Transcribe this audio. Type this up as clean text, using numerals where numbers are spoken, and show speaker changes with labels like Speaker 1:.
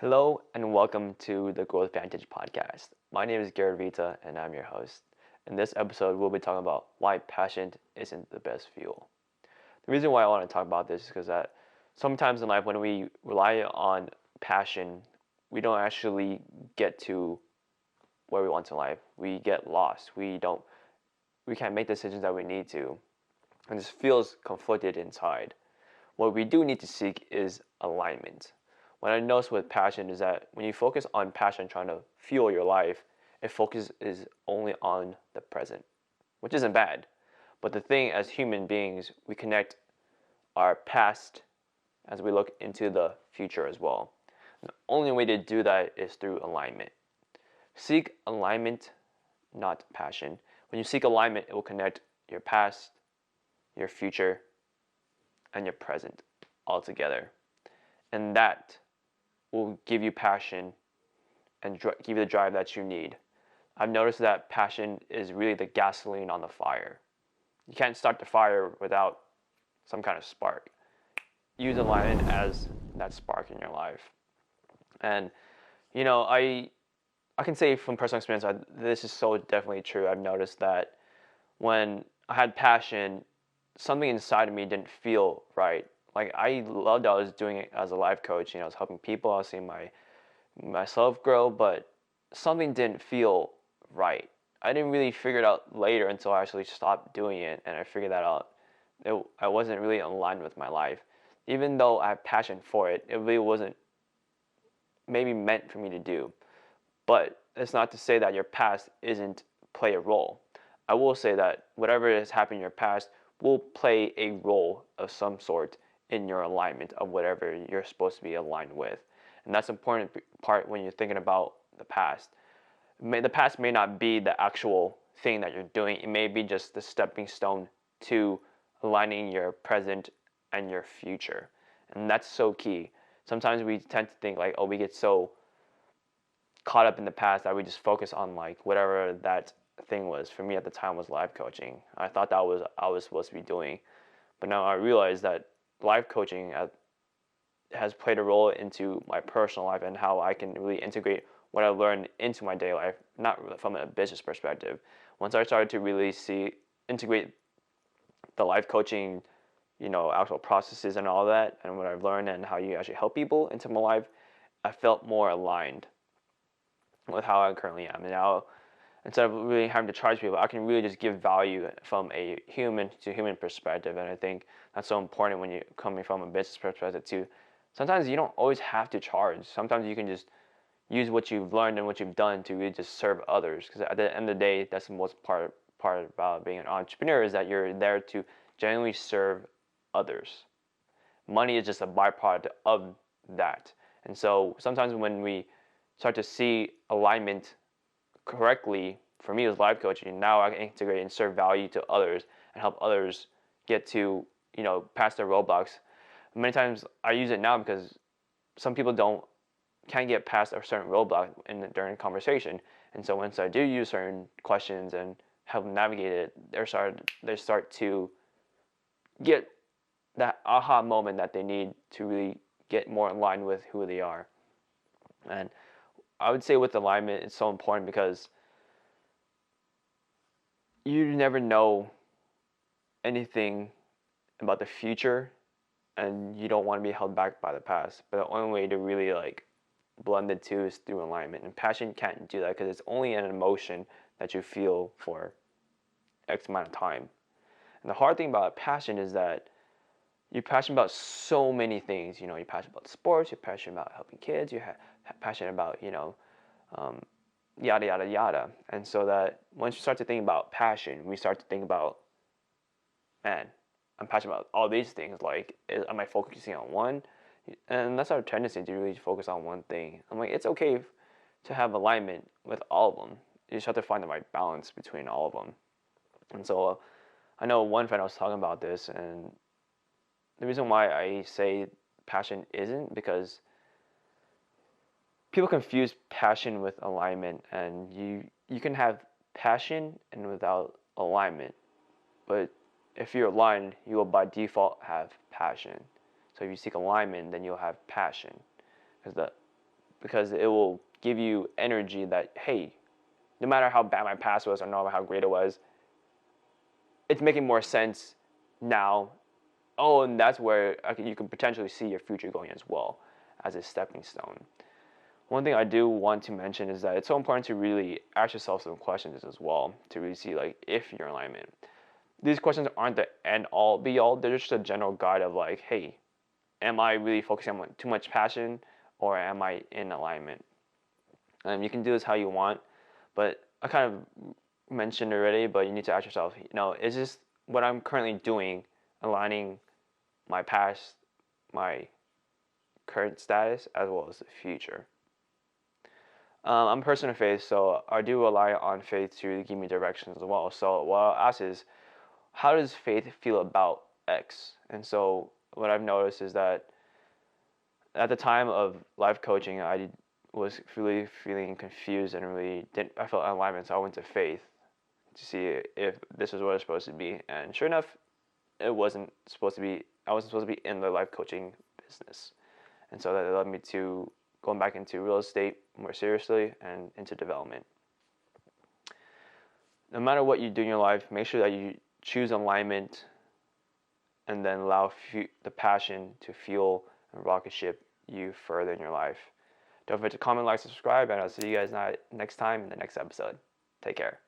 Speaker 1: Hello and welcome to the Vantage podcast. My name is Garrett Vita and I'm your host. In this episode, we'll be talking about why passion isn't the best fuel. The reason why I want to talk about this is because that sometimes in life when we rely on passion, we don't actually get to where we want in life. We get lost. We can't make decisions that we need to. And this feels conflicted inside. What we do need to seek is alignment. What I noticed with passion is that when you focus on passion trying to fuel your life, it focuses only on the present, which isn't bad. But the thing as human beings, we connect our past as we look into the future as well. And the only way to do that is through alignment. Seek alignment, not passion. When you seek alignment, it will connect your past, your future, and your present all together. And that will give you passion and give you the drive that you need. I've noticed that passion is really the gasoline on the fire. You can't start the fire without some kind of spark. Use alignment as that spark in your life. And I can say from personal experience, this is so definitely true. I've noticed that when I had passion, something inside of me didn't feel right. Like I loved what I was doing it as a life coach. I was helping people. I was seeing myself grow, but something didn't feel right. I didn't really figure it out later until I actually stopped doing it, and I figured that out. I wasn't really aligned with my life. Even though I have passion for it, it really wasn't maybe meant for me to do. But it's not to say that your past isn't play a role. I will say that whatever has happened in your past will play a role of some sort in your alignment of whatever you're supposed to be aligned with. And that's an important part when you're thinking about the past. The past may not be the actual thing that you're doing. It may be just the stepping stone to aligning your present and your future. And that's so key. Sometimes we tend to think like, we get so caught up in the past that we just focus on like whatever that thing was. For me at the time was life coaching. I thought that was I was supposed to be doing. But now I realize that life coaching has played a role into my personal life and how I can really integrate what I learned into my daily life, not from a business perspective. Once I started to really integrate the life coaching, actual processes and all that, and what I've learned and how you actually help people into my life, I felt more aligned with how I currently am. And now, instead of really having to charge people, I can really just give value from a human to human perspective. And I think that's so important when you're coming from a business perspective too. Sometimes you don't always have to charge. Sometimes you can just use what you've learned and what you've done to really just serve others. Because at the end of the day, that's the most part about being an entrepreneur is that you're there to genuinely serve others. Money is just a byproduct of that. And so sometimes when we start to see alignment correctly, for me as life coaching, now I can integrate and serve value to others and help others get to, past their roadblocks. Many times I use it now because some people can't get past a certain roadblock during a conversation. And so once I do use certain questions and help them navigate it, they start to get that aha moment that they need to really get more in line with who they are. And I would say with alignment, it's so important because you never know anything about the future and you don't want to be held back by the past. But the only way to really blend the two is through alignment. And passion can't do that because it's only an emotion that you feel for X amount of time. And the hard thing about passion is that you're passionate about so many things. You're passionate about sports, you're passionate about helping kids, you're passionate about, yada, yada, yada. And so that once you start to think about passion, we start to think about, man, I'm passionate about all these things. Am I focusing on one? And that's our tendency to really focus on one thing. I'm like, it's okay to have alignment with all of them. You just have to find the right balance between all of them. And so I know one friend I was talking about this, and the reason why I say passion isn't because people confuse passion with alignment, and you can have passion and without alignment. But if you're aligned, you will by default have passion. So if you seek alignment, then you'll have passion. Because the because it will give you energy that, hey, no matter how bad my past was or no matter how great it was, it's making more sense now. Oh, and that's where you can potentially see your future going as well as a stepping stone. One thing I do want to mention is that it's so important to really ask yourself some questions as well to really see like if you're in alignment. These questions aren't the end all be all. They're just a general guide of like, hey, am I really focusing on too much passion or am I in alignment? You can do this how you want, but I kind of mentioned already, but you need to ask yourself, is this what I'm currently doing aligning my past, my current status, as well as the future? I'm a person of faith, so I do rely on faith to give me directions as well. So what I'll ask is, how does faith feel about X? And so what I've noticed is that at the time of life coaching, I was really feeling confused and I felt alignment, so I went to faith to see if this is what it's supposed to be. And sure enough, I wasn't supposed to be in the life coaching business. And so that led me to going back into real estate more seriously and into development. No matter what you do in your life, make sure that you choose alignment and then allow the passion to fuel and rocket ship you further in your life. Don't forget to comment, like, subscribe, and I'll see you guys next time in the next episode. Take care.